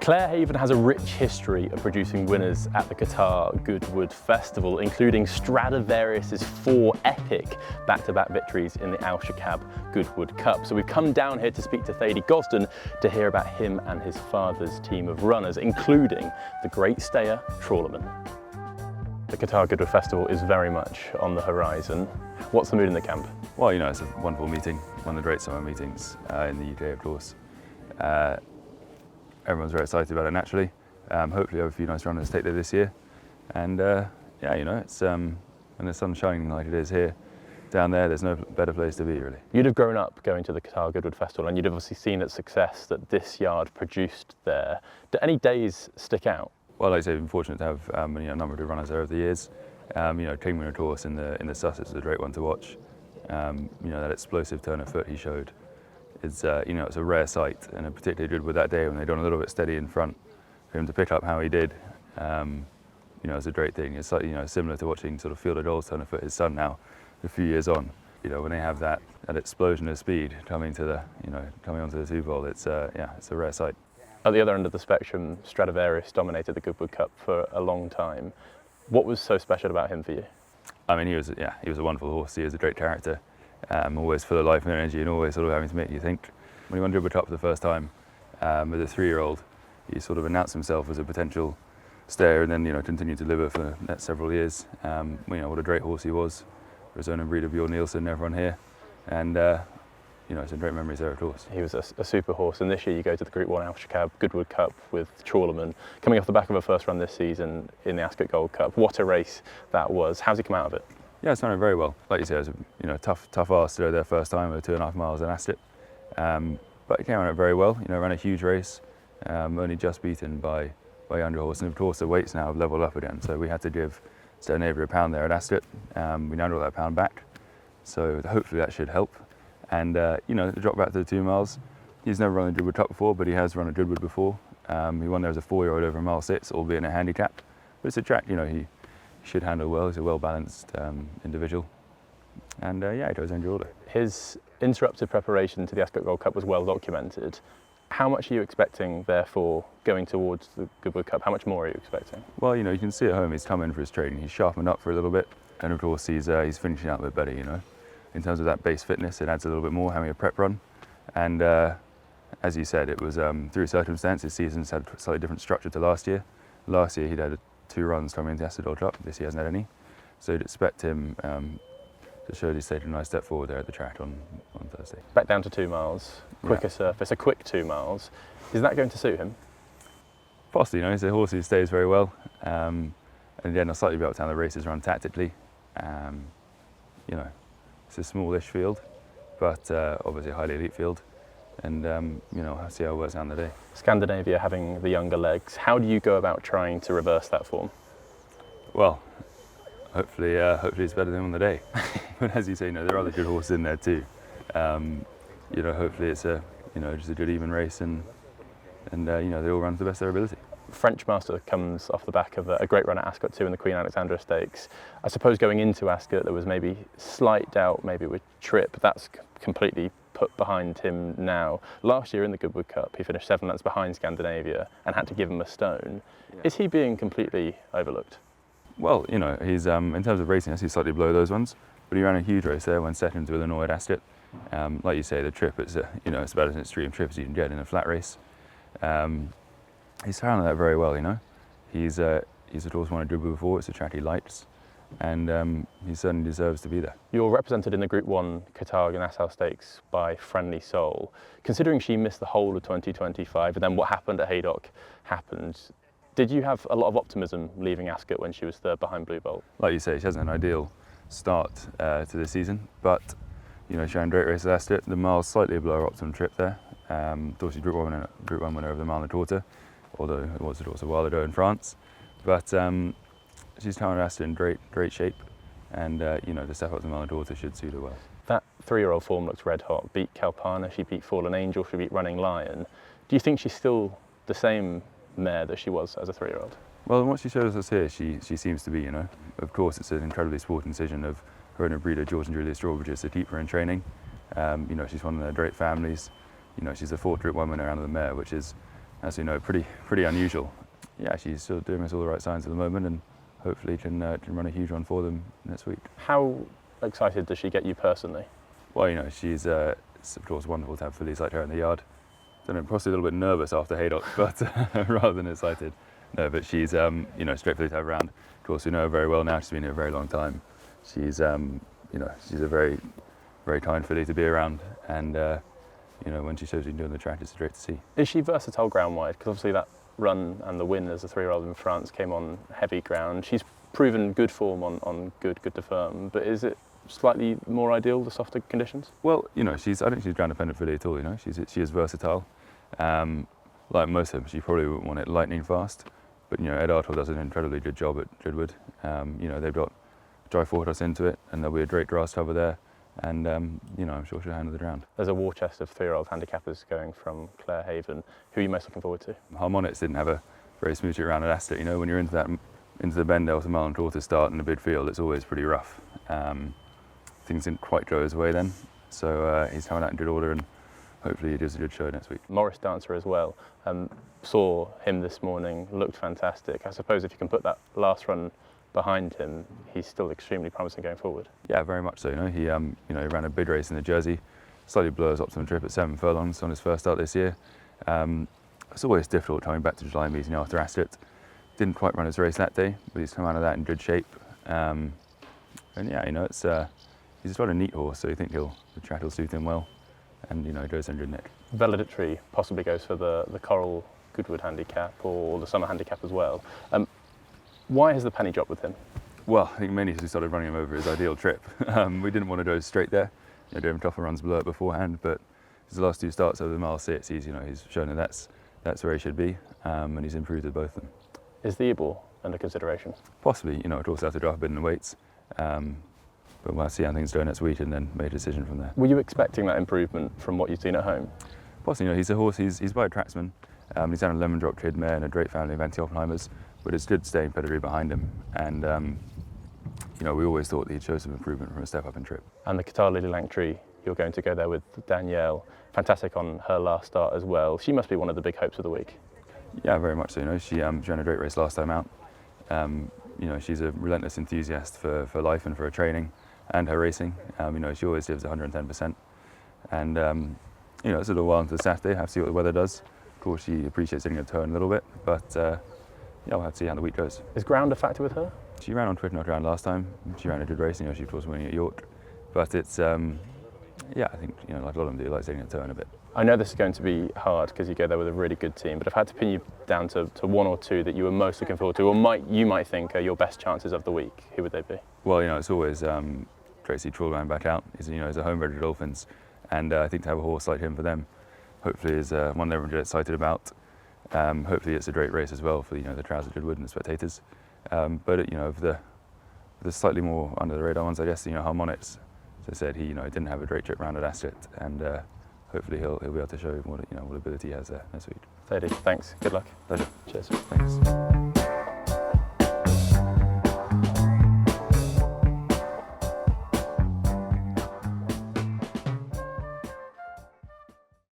Clarehaven has a rich history of producing winners at the Qatar Goodwood Festival, including Stradivarius's 4 epic back-to-back victories in the Qatar Goodwood Cup. So we've come down here to speak to Thady Gosden to hear about him and his father's team of runners, including the great stayer, Trawlerman. The Qatar Goodwood Festival is very much on the horizon. What's the mood in the camp? Well, you know, it's a wonderful meeting, one of the great summer meetings in the UK, of course. Everyone's very excited about it naturally. Hopefully we have a few nice runners to take there this year. And yeah, you know, it's when the sun's shining like it is here, down there, there's no better place to be, really. You'd have grown up going to the Qatar Goodwood Festival and you'd obviously seen its success that this yard produced there. Do any days stick out? Well, like I say, we've been fortunate to have you know, a number of good runners there over the years. You know, Kingman, of course, in the Sussex is a great one to watch. You know, that explosive turn of foot he showed. It's you know, it's a rare sight, and particularly good with that day when they'd done a little bit steady in front. For him to pick up how he did, you know, it's a great thing. It's like, you know, similar to watching sort of Fielder Dole's turn of foot, his son now, a few years on. You know, when they have that explosion of speed coming to the, you know, coming onto the 2-pole, it's yeah, it's a rare sight. At the other end of the spectrum, Stradivarius dominated the Goodwood Cup for a long time. What was so special about him for you? I mean, he was a wonderful horse. He was a great character. Always full of life and energy, and always sort of having to make you think. When he won Goodwood Cup for the first time as a 3-year-old, he sort of announced himself as a potential stayer, and then, you know, continued to deliver for the next several years. You know, what a great horse he was. For his own breed of Bjorn Nielsen, everyone here, and you know, some great memories there, of course. He was a super horse, and this year you go to the Group 1 Qatar Goodwood Cup with Trawlerman, coming off the back of a first run this season in the Ascot Gold Cup. What a race that was. How's he come out of it? Yeah, it's done it very well. Like you say, it was a, you know, tough ask to go there first time over 2.5 miles in Ascot. But he came on it very well. You know, ran a huge race, only just beaten by younger horse. And of course, the weights now have leveled up again. So we had to give Stradivarius a pound there at Ascot. We now got that pound back. So hopefully that should help. And you know, the drop back to the 2 miles. He's never run a Goodwood Cup before, but he has run a Goodwood before. He won there as a 4-year-old over 1.6 mile, albeit in a handicap. But it's a track, you know, he should handle well. He's a well-balanced individual, and yeah, he goes under order. His interrupted preparation to the Ascot Gold Cup was well documented. How much are you expecting, therefore, going towards the Goodwood Cup? How much more are you expecting? Well, you know, you can see at home he's come in for his training. He's sharpened up for a little bit, and of course he's finishing out a bit better. You know, in terms of that base fitness, it adds a little bit more having a prep run, and as you said, it was through circumstances. Seasons had a slightly different structure to last year. Last year he'd had 2 runs coming into the Ascot Gold Cup. This year hasn't had any, so you'd expect him to show he's taken a nice step forward there at the track on Thursday. Back down to 2 miles, quicker surface, a quick 2 miles. Is that going to suit him? Possibly, you know, he's a horse who stays very well. And again, I'll slightly be able to how the races run tactically. You know, it's a smallish field, but obviously a highly elite field. And you know, I'll see how it works out on the day. Scandinavia having the younger legs, how do you go about trying to reverse that form? Well, hopefully it's better than on the day. But as you say, you know, there are other good horses in there too. You know, hopefully it's a, you know, just a good even race, and you know, they all run to the best of their ability. French Master comes off the back of a great run at Ascot 2 in the Queen Alexandra Stakes. I suppose going into Ascot there was maybe slight doubt, maybe with Trip. That's completely put behind him now. Last year in the Goodwood Cup he finished 7 lengths behind Scandinavia and had to give him a stone. Yeah. Is he being completely overlooked? Well, you know, he's in terms of racing, he's slightly below those ones, but he ran a huge race there, went second to Illinois at Ascot. Like you say, the Trip, it's you know, it's about as an extreme trip as you can get in a flat race. He's handled that very well, you know. He's of course won a Goodwood before. It's a track he likes, and he certainly deserves to be there. You're represented in the Group 1 Qatar Nassau Stakes by Friendly Soul. Considering she missed the whole of 2025, and then what happened at Haydock happened, did you have a lot of optimism leaving Ascot when she was third behind Blue Bolt? Like you say, she hasn't an ideal start to the season, but you know, she ran a great race at Ascot. The mile's slightly below her optimum trip there. Thought she Group 1 winner over the mile and a quarter, although it was a while ago in France. But she's coming at Ascot in great shape, and you know, the step up to the mile and a quarter should suit her well. That 3-year-old form looks red hot. Beat Kalpana, she beat Fallen Angel, she beat Running Lion. Do you think she's still the same mare that she was as a 3-year-old? Well, what she shows us here, she seems to be, you know. Of course, it's an incredibly sporting decision of her own breeder, George and Julia Strawbridge's, to keep her in training. You know, she's one of their great families. You know, she's a 4 Group 1 winner out of the mare, which is as you know, pretty unusual. Yeah, she's still doing us all the right signs at the moment, and hopefully can run a huge one for them next week. How excited does she get you personally? Well, you know, she's it's of course wonderful to have fillies like her in the yard. I don't know, possibly a little bit nervous after Haydock, but rather than excited. No, but she's you know, straight filly to have around. Of course, we know her very well now. She's been here a very long time. She's you know, she's a very kind filly to be around, and you know, when she shows you doing the track, it's great to see. Is she versatile ground wide? Because obviously that run and the win as a 3-year-old in France came on heavy ground. She's proven good form on good to firm, but is it slightly more ideal, the softer conditions? Well, you know, I don't think she's ground dependent filly at all. You know, she is versatile. Like most of them, she probably wouldn't want it lightning fast, but you know, Ed Artle does an incredibly good job at Goodwood. You know, they've got dry foretos into it, and there'll be a great grass cover there, and you know, I'm sure she'll handle the ground. There's a war chest of 3-year-old handicappers going from Clarehaven. Who are you most looking forward to? Harmonix didn't have a very smooth trip around at Ascot. You know, when you're into the bend there with a mile and a quarter start in a big field, it's always pretty rough. Things didn't quite go his way then, so he's coming out in good order, and hopefully he does a good show next week. Morris Dancer as well. Saw him this morning, looked fantastic. I suppose if you can put that last run behind him, he's still extremely promising going forward. Yeah, very much so. You know, he you know, he ran a big race in the Jersey, slightly blew his optimum trip at 7 furlongs on his first start this year. It's always difficult coming back to July meeting after Ascot. Didn't quite run his race that day, but he's come out of that in good shape. And yeah, you know, it's he's quite a neat horse, so you think the track will suit him well, and you know, he goes in good nick. Valedictory possibly goes for the Coral Goodwood handicap or the summer handicap as well. Why has the penny dropped with him? Well, I think mainly because we started running him over his ideal trip. We didn't want to go straight there. You know, doing tougher runs below it beforehand, but his last 2 starts over the mile 6, he's shown that that's where he should be, and he's improved at both of them. Is the Ebor under consideration? Possibly. You know, it also has to draft a bid in the weights. But we'll see how things go next week and then make a decision from there. Were you expecting that improvement from what you've seen at home? Possibly. You know, he's a horse, he's by a tracksman. He's had a lemon drop kid mare and a great family of anti-Oppenheimers, but it's good staying pedigree behind him. And you know, we always thought that he'd show some improvement from a step up in trip. And the Qatar Lily Langtree, you're going to go there with Danielle. Fantastic on her last start as well. She must be one of the big hopes of the week. Yeah, very much so. You know, she ran a great race last time out. You know, she's a relentless enthusiast for life and for her training and her racing. You know, she always gives 110%. And you know, it's a little while into the Saturday. Have to see what the weather does. Of course, she appreciates hitting a turn a little bit, but yeah, we'll have to see how the week goes. Is ground a factor with her? She ran on Twickenham ground last time. She ran a good race. You know, she was winning at York, but it's yeah, I think, you know, like a lot of them do, like hitting a turn a bit. I know this is going to be hard because you go there with a really good team, but if I had to pin you down to 1 or 2 that you were most looking forward to, or you might think are your best chances of the week, who would they be? Well, you know, it's always great to see Trawlerman back out. He's, you know, he's a home-bred to Dolphins, and I think to have a horse like him for them, hopefully is one that everyone gets excited about. Hopefully it's a great race as well for, you know, the Trousers Goodwood and the spectators. But you know, for the slightly more under the radar ones, I guess, you know, Harmonix, as I said, he, you know, didn't have a great trip round at Ascot, and hopefully he'll be able to show what, you know, what ability he has there next week. Thady, thanks. Good luck. Pleasure. Cheers. Thanks.